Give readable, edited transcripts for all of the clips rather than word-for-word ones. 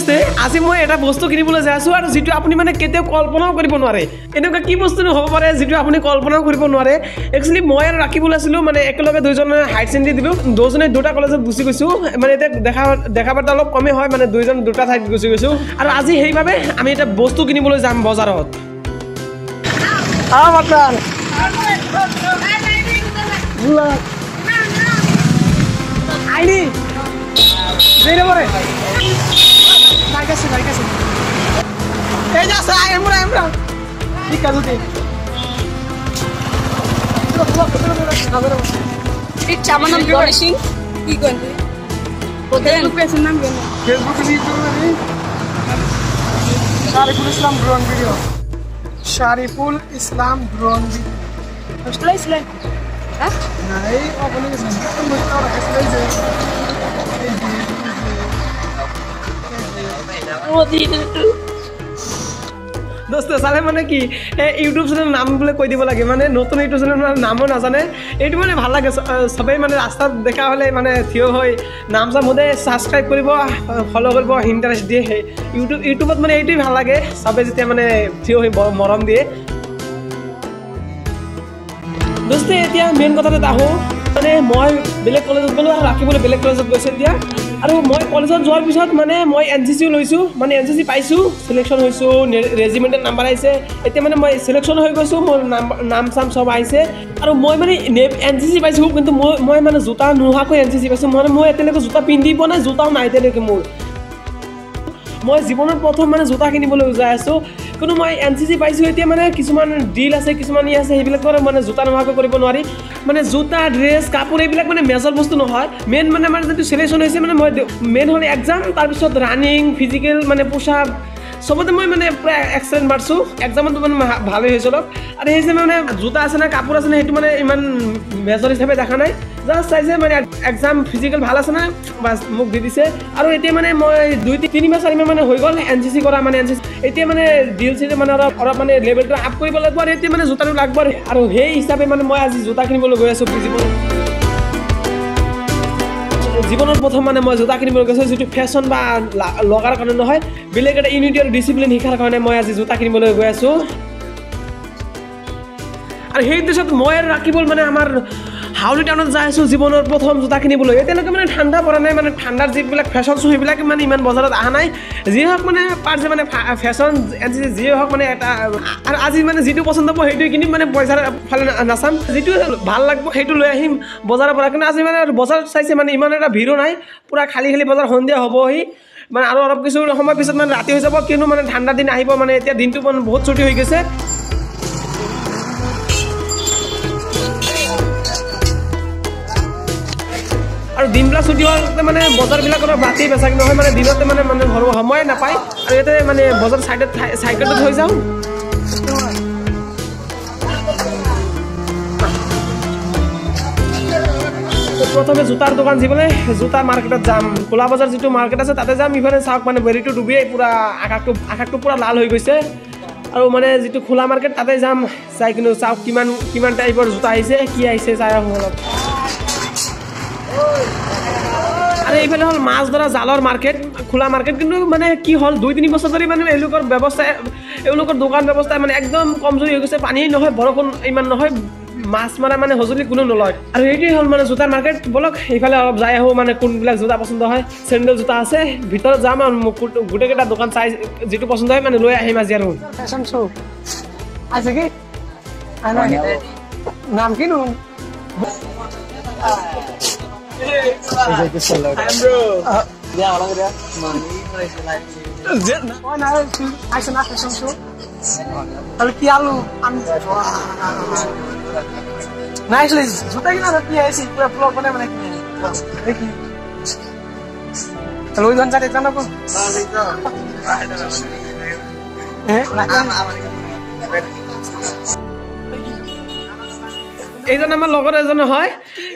দোস্তে আজি মই এটা বস্তু কিনিবলৈ যাই আছো আৰু যেটো আপুনি মানে কেতিয়াও কল্পনাও কৰিব নোৱাৰে এনেকুৱা কি বস্তু হ'ব পাৰে যেটো আপুনি কল্পনাও কৰিব নোৱাৰে একচুয়ালি মই আৰু ৰাখিবলৈ আছিল মানে একেলগে দুইজনে হাইট সেকেন্ডাৰী দিলো দুজনে দুটা কলেজত গুছি গৈছো মানে এটা দেখা বাৰ্তা অলপ কমে হয় মানে দুইজন দুটা ঠাইত গুছি গৈছো আৰু আজি সেইভাবে আমি এটা বস্তু কিনিবলৈ যাম বজাৰত বাটান আইনি দেরে পরে লাইক আছে এই যা সা এমরা ঠিক আছে তুই ঠিক চামা নাম গণেশিং কি কোন ওদের পেছন নাম কেন ফেসবুকে লিখ করবি শারিফুল ইসলাম ড্রোন ভিডিও শারিফুল ইসলাম ড্রোন ভিডিও আসলে ইসলাম হ্যাঁ না এই আপনি কি সম্পূর্ণ বুঝতে পারছেন এই যে দোস্ত চালে মানে কি ইউটিউব চ্যানেল নাম বলে কৈ দিব লাগে মানে নতুন ইউটিউব চ্যানেল নামও নাজানে এইটো মানে ভাল লাগে সবাই মানে রাস্তাত দেখা হলে মানে থিয় হৈ নাম চাম মতে সাবস্ক্রাইব কৰিব ফলো কৰিব ইন্টারেস্ট দিয়ে ইউটিউবত মানে এইটোই ভাল লাগে সবাই যেতিয়া মানে থিয় হৈ মৰম দিয়ে দোস্ত এতিয়া মেইন কথাটো আহো মানে মই বেলেগ কলেজত গলো আৰু ৰাখিবলৈ বেলেগ কলেজত গৈছে এতিয়া আৰু মই কলেজত যোৱাৰ পিছত মানে মই এনসিসি লৈছো মানে এনসিসি পাইছো সিলেকশন হৈছো ৰেজিমেন্টেৰ নাম্বাৰ আইছে এতিয়া মানে মই সিলেকশন হৈ গৈছো মোৰ নাম চাম সব আইছে আৰু মই মানে এনসিসি পাইছো কিন্তু মই মানে জোতা নোহাকৈ এনসিসি পাইছো মানে মই এতিয়ালৈকে জোতা পিন্ধি পোৱা নাই জোতাও নাই এতিয়ালৈকে মোৰ মই জীৱনত প্ৰথম মানে জোতা কিনিবলৈ যাই আছো কিন্তু মই এনসিসি পাইছো এতিয়া মানে কিছুমান ডিল আছে কিছুমান ই আছে সেইবিলাক মানে জোতা নোহাকৈ কৰিব নোৱাৰি মানে জোতা ড্ৰেছ কাপোৰ এইবিলাক মানে মেজৰ বস্তু নহয় মেইন মানে আমাৰ যেটো সিলেকশন হৈছে মানে মই মেইন হল এক্সাম তাৰ পিছত ৰানিং ফিজিক্যাল মানে পুশআপ সবতে মই মানে পুৰা এক্সেলেন্ট মাৰছো এক্সামত মানে ভালে হৈছিল আৰু এই যে মানে জোতা আছে না কাপোৰ আছে না হেতু মানে ইমান মেজৰ হিচাপে দেখা নাই জাস্ট চাইছে মানে এক্সাম ফিজিক্যাল ভাল আছে না বাস মোক দি দিছে আৰু এতিয়া মানে মই 2-3 মাহ 4 মাহ মানে হৈ গল এনসিসি কৰা মানে এনসিসি এতিয়া মানে ডিল চিল মানে অলপ মানে লেভেলটো আপ কৰিব লাগিব আৰু এতিয়া মানে জোতাটো লাগব আৰু সেই হিচাপে মানে মই আজি জোতা কিনিবলৈ গৈ আছো জীবনৰ প্ৰথম মানে মই জোতা কিনিবলৈ গৈছো যেটো ফ্যাশন বা লগাৰ কাৰণে নহয় বেলেগ এটা ইউনিটি আৰু ডিসিপ্লিন শিকাৰ কাৰণে মই আজি জোতা কিনিবলৈ গৈ আছো আৰু সেই দিশত মই ৰাখিবল মানে আমাৰ হাউলি টাউনত যাই আছো জীবনৰ প্ৰথম জোতা কিনিবলৈ এতিয়ালৈকে মানে ঠাণ্ডা পৰা নাই মানে ঠাণ্ডাৰ যিবিলাক ফ্যাশন শো সেইবিলাক মানে ইমান বজাৰত আহা নাই যি হওক মানে পাৰছে মানে ফ্যাশন এনসিসি যি হওক মানে এটা আৰু আজি মানে যেটো পছন্দ হ'ব সেইটো কিনি মানে পইচাৰ ফালে নাচাম যেটো ভাল লাগব সেইটো লৈ আহিম বজাৰৰ পৰা কিন্তু আজি মানে বজাৰত চাইছে মানে ইমান এটা ভিৰো নাই পুৰা খালি বজাৰ সন্ধিয়া হ'বহি মানে আৰু অলপ কিছু সময় পিছত মানে ৰাতি হৈ যাব কিনো মানে ঠাণ্ডা দিন আহিব মানে এতিয়া দিনটো মানে বহুত ছুটি হৈ গৈছে আৰু দিনলা ছুটি হোৱাতে মানে বজাৰবিলাকৰ বাতি বেচাক নহয় মানে দিনতে মানে ঘৰৰ সময় নাপায় আৰু ইয়াতে মানে বজাৰ সাইডত সাইকেলত হৈ যাও প্ৰথমে জোতাৰ দোকান যিবলে জোতা মাৰ্কেটত যাম কোলা বজাৰ যেটো মাৰ্কেট আছে তাতে যাম ইফালে চাওক মানে বেৰিটো ডুবিয়ে পুৰা আকাশটো পুৰা লাল হৈ গৈছে আৰু মানে যেটো খোলা মাৰ্কেট তাতে যাম চাই কিনো চাওক কিমান টাইপৰ জোতা আহিছে কি আহিছে চাই অলপ আৰে এইফালে হল মাছ ধৰা জালৰ মাৰ্কেট খোলা মাৰ্কেট কিন্তু মানে কি হল 2-3 বছৰ ধৰে মানে এলোকৰ ব্যৱস্থা এলোকৰ দোকান ব্যৱস্থা মানে একদম কমজোৰি হৈ গৈছে পানী নহয় বৰষুণ ইমান নহয় মাছ মাৰা মানে হজলি কোনো নলয় আৰু এইটোই হল মানে জোতাৰ মার্কেট বলক এইফালে অলপ যাই আহো মানে কোনবিলাক জোতা পছন্দ হয় স্যান্ডেল জোতা আছে ভিতৰত যাম আৰু গুটেকেটা দোকান চাই যেটো পছন্দ হয় মানে লৈ আহিম আজি আৰু ফ্যাশন শো আছে কি নাম কি নো bro. Ya orang dia. Oh, nah, I should not fashion show. Kalau kialu, nicely. Sudah kita ada dia sih, pura vlog mana ni. Lagi. Kalau ikan cari ikan apa? এইজন আমাৰ লগৰ এজন হয়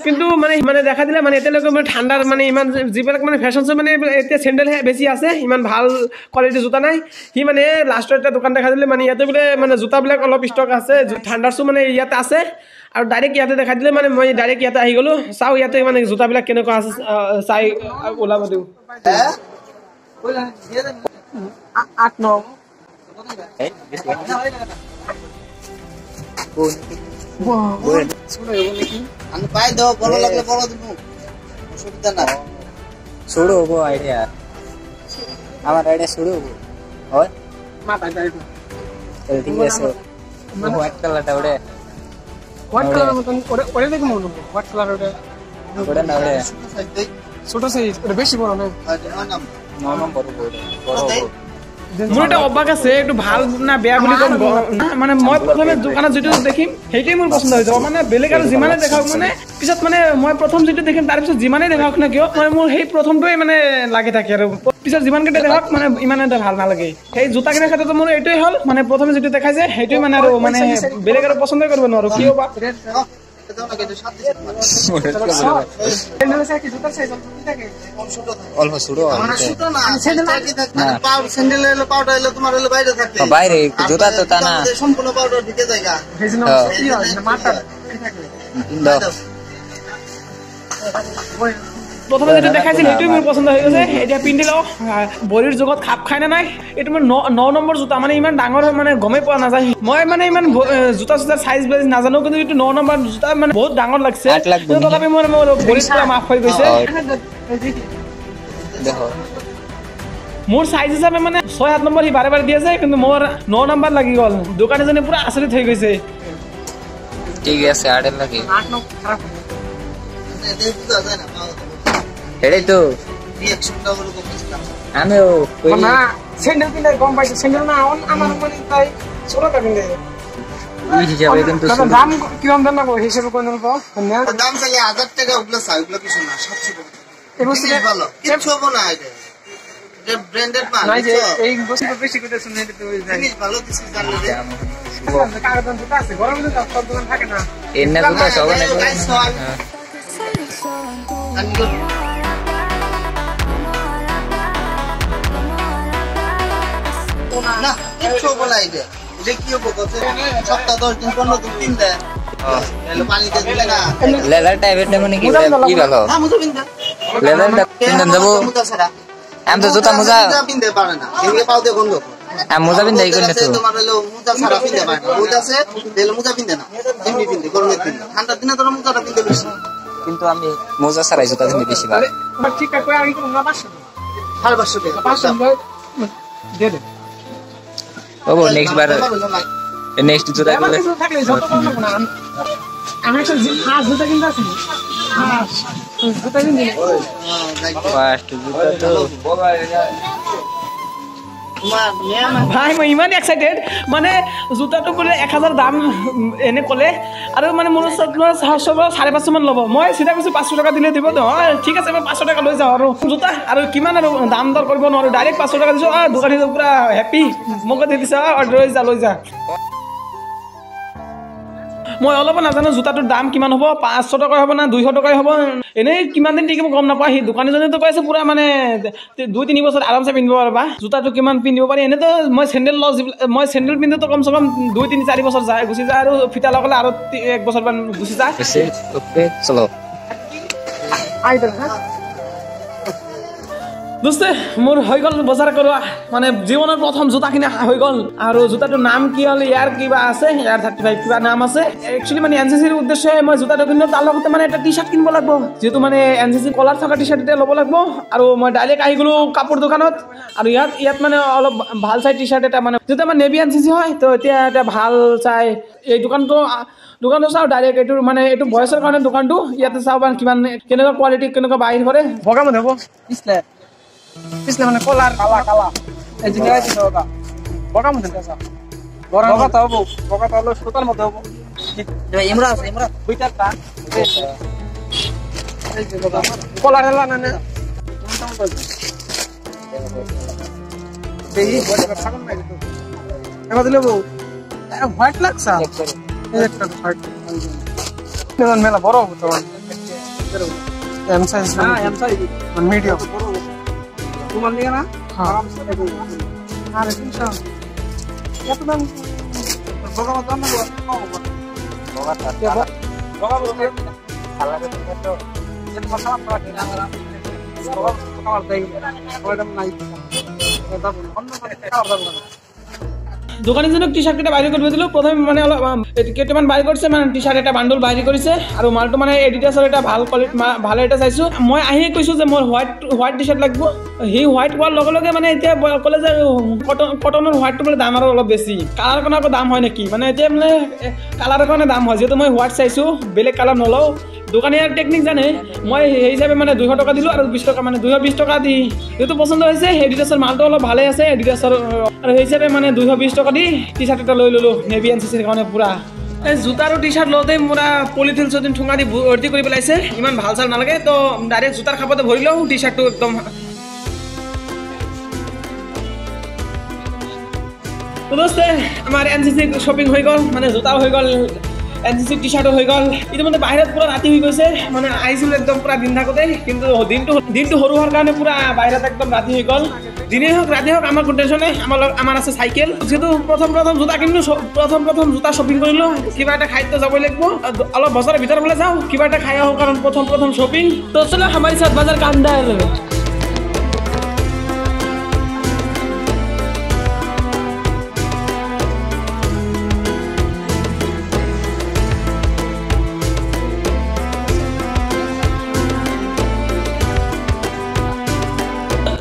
কিন্তু মানে দেখা দিলে মানে এতিয়ালৈকে মানে ঠাণ্ডাৰ মানে ইমান যিবিলাক মানে ফ্যাশন শো মানে এতিয়া স্যান্ডেল বেছি আছে ইমান ভাল কোৱালিটি জোতা নাই হি মানে লাষ্টৰ এটা দোকান দেখা দিলে মানে ইয়াতে বোলে মানে জোতাবিলাক অলপ ষ্টক আছে ঠাণ্ডাৰ শো মানে ইয়াতে আছে আৰু ডাইৰেক্ট ইয়াতে দেখা দিলে মানে মই ডাইৰেক্ট ইয়াতে আহি গলো চাও ইয়াতে মানে জোতাবিলাক কেনেকুৱা আছে চাই ওলাব দিও 8 9 এই বেশি আমি পাই দাও বড় লাগলে বড় দিব অসুবিধা না শুরু হবো আইডিয়া আমার আইডিয়া শুরু হবো হয় মাথা যাই তাহলে ঠিক আছে হোয়াইট কালারটা ওড়ে হোয়াইট কালার মতন ওরে দেখো মনে হয় হোয়াইট কালার ওড়ে না ওড়ে ছোট সাইজ ওটা বেশি বড় না নম্বর বড় মোৰ এটা অবাক আছে একটু ভাল না বেয়া বুলি কম মানে মই প্ৰথমে দোকানত যেটো দেখিম সেইটোই মোৰ পছন্দ হৈ যাব মানে বেলেগ আৰু যিমানে দেখাওক মানে পিছত মানে মই প্ৰথম যেটো দেখিম তাৰ পিছত যিমানে দেখাওক না কিয় মানে মোৰ সেই প্ৰথমটোই মানে লাগি থাকে আৰু পিছত যিমান কেইটা দেখাওক মানে ইমান এটা ভাল নালাগে সেই জোতা কিনাৰ ক্ষেত্ৰত মোৰ এইটোই হ'ল মানে প্ৰথমে যেটো দেখাইছে সেইটোই মানে আৰু মানে বেলেগ আৰু পছন্দ কৰিব নোৱাৰো কিয় বা অল্প শুৰু বাইৰে জুতা তো তা না সম্পূৰ্ণ পাউডাৰ ঢুকে জায়গা প্ৰথমে যেটো দেখাইছিল সেইটোই মোৰ পছন্দ হৈ গৈছে এতিয়া পিন্ধি লওঁ বডিৰ জগত খাপ খাই না নাই এইটো মোৰ 9 নম্বৰ জোতা মানে ইমান ডাঙৰ মানে গমেই পোৱা নাযায় মই মানে ইমান জোতা জোতাৰ সাইজ বেজ নাজানো কিন্তু এইটো 9 নম্বৰ জোতা মানে বহুত ডাঙৰ লাগছে তথাপি মোৰ বডিৰ পুৰা মাফ হৈ গৈছে দেখো মোৰ সাইজ হিচাপে মানে 6 7 নম্বৰ হি বাৰে বাৰে দি আছে কিন্তু মোৰ 9 নম্বৰ লাগি গ'ল দোকানীজনে পুৰা আচৰিত হৈ গৈছে ঠিক আছে আড়ে লাগি 8 9 খারাপ এটাই তো আমিও না স্যান্ডেল কিনে কম পাইছে স্যান্ডেল না আমার মানে তাই ছোটটা কিনে এই হিসাবে কিন্তু দাম কিরকম দাম না হিসাবে কোন দাম পাও দাম চাইলে 1000 টাকা ওগুলো চাই ওগুলো কিছু না 700 টাকা এই বস্তুটা ভালো কিছু হবে না এটা এটা ব্র্যান্ডেড মাল না যে এই বস্তুটা বেশি করে শুনে এটা তো জিনিস ভালো কিছু জানলে কাগজ জুতা আছে গরম জুতা সব দোকান থাকে না এন্না জুতা সব না না কিছু হবে না এটা এটা কি হবে কত সপ্তাহ 10 দিন 15 দিন তিন দেয় এলো পানি দিয়ে দিলে না লেদার টাইপের মানে কি কি ভালো হ্যাঁ মুজা বিন্দা লেদারটা কিনতে যাব মুজা ছাড়া আমি তো জুতা মোজা বিন্দে পারে না এদিকে পাও দিয়ে গন্ধ আমি মোজা বিন্দাই করি না তো তোমার হলো মুজা ছাড়া বিন্দে পারে না মুজা আছে দিলে মুজা বিন্দে না এমনি বিন্দে গরমের দিন ঠান্ডার দিনে তো মুজাটা বিন্দে বেশি কিন্তু আমি মোজা ছাড়াই জুতা কিনতে বেশি ভালো ঠিক আছে কই আমি কোনো না 500 টাকা 500 দিয়ে দে ও নেক্সট বার নেক্সট জুতা আমার কিছু থাকলে যত কম না আমি একটা হাত জুতা কিনতে আছি হ্যাঁ জুতা কিনতে ফার্স্ট জুতা তো ভাই মই ইমান এক্সাইটেড মানে জোতাটো বোলে 1000 দাম এনে ক'লে আৰু মানে মোৰ 550 মান ল'ব মই চিধা কৈছো 500 টকা দিলে দিব ঠিক আছে মই 500 টকা লৈ যাওঁ আৰু জোতা আৰু কিমান আৰু দাম দৰ কৰিব নোৱাৰো ডাইৰেক্ট 500 টকা দিছো দোকানী পুৰা হেপী মোক দি দিছে লৈ যা মই অলপ নাজানো জোতাটোৰ দাম কিমান হ'ব 500 টকা হ'ব না 200 টকাই হ'ব এনে কিমান দিন টিকিব গম নাপায় সেই দোকানীজনে তো কৈছে পুৰা মানে 2-3 বছৰ আৰামছে পিন্ধিব পাৰবা জোতাটো কিমান পিন্ধিব পাৰি এনে তো মই চেন্ডেল মই চেন্ডেল পিন্ধো তো কমসে কম 2-3-4 বছৰ যায় গুচি যায় আৰু ফিটা লগালে আৰু 1 বছৰ মান গুচি যায় ওকে চলো আইদল হ্যাঁ দোস্তে মোৰ হৈ গ'ল বজাৰ কৰা মানে জীৱনৰ প্ৰথম জোতা কিনা হৈ গ'ল আৰু জোতাটোৰ নাম কি হ'ল ইয়াৰ কিবা আছে ইয়াৰ 35 কিবা নাম আছে একচুয়ালি মানে এনসিসিৰ উদ্দেশ্যে মই জোতাটো কিনো তাৰ লগতে মানে এটা টি-শাৰ্ট কিনিব লাগিব যেটো মানে এনসিসি কলাৰ থকা টি-শাৰ্ট এটা ল'ব লাগিব আৰু মই ডাইৰেক্ট আহি গলো কাপোৰ দোকানত আৰু ইয়াত মানে অলপ ভাল চাই টি-শাৰ্ট এটা মানে যেটা মানে নেভি এনসিসি হয় তো এতিয়া এটা ভাল চাই এই দোকানটো চাও ডাইৰেক্ট এইটো মানে এইটো ভয়েছৰ কাৰণে দোকানটো ইয়াতে চাও মানে কিমান কেনেকুৱা কোৱালিটি কেনেকুৱা বাহিৰ কৰে ভগা মানে হ'ব পিছলে মানে কলার কালা এই জিনিস আছে ওটা বড় মধ্যে আছে বড় তো হলো সুতার মধ্যে হবে ইমরা দুইটা কলার হলো না এই বড় ছাগল নাই তো এবার দিলে বউ হোয়াইট লাগছে একটা হোয়াইট নেন মেলা বড় হবে তো M size M size medium তোমার লিগে না আরাম সে আরে কিনছো কত দাম বগা দাম না বগা বলতে আলাদা তো যে মশলা পাওয়া যায় না বগা খাবার দেই ওই দাম নাই দোকানীজনক টি চাৰ্ট কেইটা বাইৰে কৰি দিলোঁ প্ৰথমে মানে অলপ কেইটামান বাইৰে কৰিছে মানে টি চাৰ্ট এটা বান্ডল বাইৰে কৰিছে আৰু মালটো মানে এডিডাছৰ এটা ভাল কোৱালিটি ভাল এটা চাইছোঁ মই আহিয়ে কৈছোঁ যে মোৰ হোৱাইট টি চাৰ্ট লাগিব সি হোৱাইট কোৱাৰ লগে লগে মানে এতিয়া ক'লে যে কটনৰ হোৱাইটটো বোলে দাম আৰু অলপ বেছি কালাৰখন আকৌ দাম হয় নেকি মানে এতিয়া মানে কালাৰৰ কাৰণে দাম হয় যিহেতু মই হোৱাইট চাইছোঁ বেলেগ কালাৰ নলওঁ দোকানীৰ টেকনিক জানে মই সেই হিচাপে মানে 200 টকা দিলোঁ আৰু 20 টকা মানে 220 টকা দি যিহেতু পচন্দ হৈছে এডিডাছৰ মালটো অলপ ভালেই আছে এডিডাছৰ আৰু সেই হিচাপে মানে 220 টকা দি টি চাৰ্ট এটা লৈ ল'লোঁ নেভি এনচিচিৰ কাৰণে পুৰা এই জোতা আৰু টি চাৰ্ট লওঁতে পুৰা পলিথিন চলিথিন ঠুঙা দি ভৰ্তি কৰি পেলাইছে ইমান ভাল চাল নালাগে তো ডাইৰেক্ট জোতাৰ খাপতে ভৰি লওঁ টি চাৰ্টটো একদম তো দোস্তে আমাৰ এনচিচি শ্বপিং হৈ গ'ল মানে জোতাও হৈ গ'ল এনচিচি টি চাৰ্টো হৈ গ'ল ইতিমধ্যে বাহিৰত পুৰা ৰাতি হৈ গৈছে মানে আহিছিলোঁ একদম পুৰা দিন থাকোঁতে কিন্তু দিনটো সৰু হোৱাৰ কাৰণে পুৰা বাহিৰত একদম ৰাতি হৈ গ'ল দিনেই হওক ৰাতি হওক আমাৰ কোনো টেনশ্যন নাই আমাৰ আছে চাইকেল যিহেতু প্ৰথম জোতা কিনিলোঁ প্ৰথম জোতা শ্বপিং কৰিলোঁ কিবা এটা খাইতো যাবই লাগিব অলপ বজাৰৰ ভিতৰৰ ফালে যাওঁ কিবা এটা খাই আহোঁ কাৰণ প্ৰথম শ্বপিং তো চলো আমাৰ সাথ বাজাৰ কান্দাৰ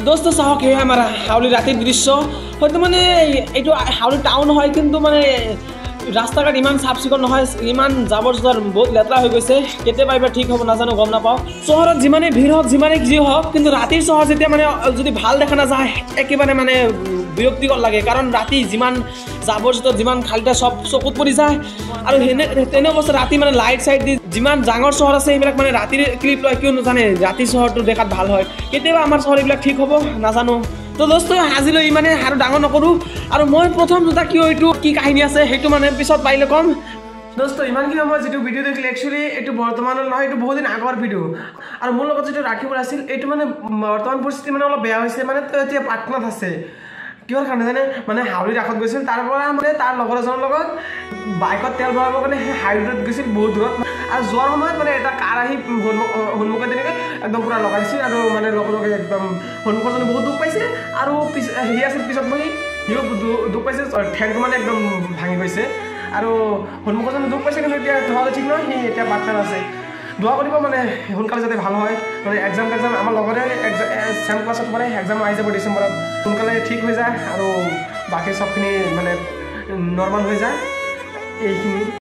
दोस्त चाहक हे आम हाउली रातिर दृश्य हयতো মানে এইটো হাউলি টাউন হয় কিন্তু মানে রাস্তা ঘাট ইমান চাফ চিকুণ নহয় ইমান জাবৰ জোঁথৰ বহুত লেতেৰা হৈ গৈছে কেতিয়াবা এবাৰ ঠিক হ'ব নাজানো গম নাপাওঁ চহৰত যিমানে ভিৰ হওক যিমানে যি হওক কিন্তু ৰাতিৰ চহৰ যেতিয়া মানে যদি ভাল দেখা নাযায় একেবাৰে মানে বিৰক্তিকৰ লাগে কাৰণ ৰাতি যিমান জাবৰ জোঁথৰ যিমান খালিটা সব চকুত পৰি যায় আৰু তেনে অৱস্থা ৰাতি মানে লাইট চাইট দি যিমান ডাঙৰ চহৰ আছে এইবিলাক মানে ৰাতিৰ ক্লিপ লয় কিয় নাজানে ৰাতি চহৰটো দেখাত ভাল হয় কেতিয়াবা আমাৰ চহৰ এইবিলাক ঠিক হ'ব নাজানো তো দোস্ত আজিলৈ ইমানে আৰু ডাঙৰ নকৰোঁ আৰু মই প্ৰথম জোতা কিয় এইটো কি কাহিনী আছে সেইটো মানে পিছত পাৰিলে কম দোস্ত ইমানখিনি সময় যিটো ভিডিঅ' দেখিলে একচুৱেলি এইটো বৰ্তমানৰ নহয় এইটো বহুত দিন আগৰ ভিডিঅ' আৰু মোৰ লগত যিটো ৰাখিব আছিল এইটো মানে বৰ্তমান পৰিস্থিতি মানে অলপ বেয়া হৈছে মানে এতিয়া পাটনাত আছে কিহৰ কাৰণে জানে মানে হাউলি ৰাসত গৈছিল তাৰ পৰা মানে তাৰ লগৰ এজনৰ লগত বাইকত তেল ভৰাবৰ কাৰণে হাইৱেত গৈছিল বহুত দূৰত আৰু যোৱাৰ সময়ত মানে এটা কাৰ আহি সন্মুখত তেনেকৈ একদম পুৰা লগাইছিল আৰু মানে লগে একদম সন্মুখজনে বহুত দুখ পাইছে আৰু হেৰি আছিল পিছত বহি সিও দুখ পাইছে ঠেংটো মানে একদম ভাঙি গৈছে আৰু সন্মুখজনে দুখ পাইছে কিন্তু এতিয়া হ'লে ঠিক নহয় সি এতিয়া পাটনাত আছে দোৱা কৰিব মানে সোনকালে যাতে ভাল হয় মানে এক্সাম আমাৰ লগতে ছেম ক্লাছত মানে এক্সাম আহি যাব ডিচেম্বৰত সোনকালে ঠিক হৈ যায় আৰু বাকী চবখিনি মানে নৰ্মেল হৈ যায় এইখিনি